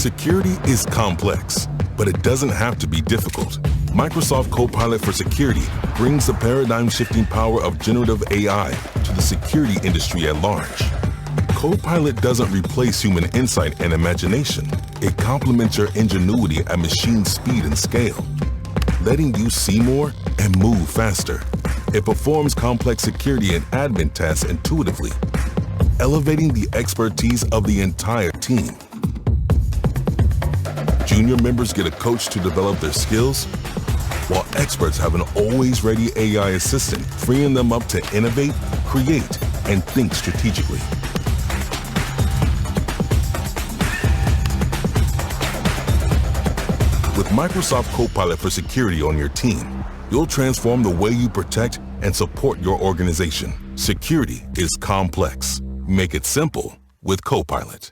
Security is complex, but it doesn't have to be difficult. Microsoft Copilot for Security brings the paradigm-shifting power of generative AI to the security industry at large. Copilot doesn't replace human insight and imagination. It complements your ingenuity at machine speed and scale, letting you see more and move faster. It performs complex security and admin tasks intuitively, elevating the expertise of the entire team. Junior members get a coach to develop their skills, while experts have an always-ready AI assistant, freeing them up to innovate, create, and think strategically. With Microsoft Copilot for Security on your team, you'll transform the way you protect and support your organization. Security is complex. Make it simple with Copilot.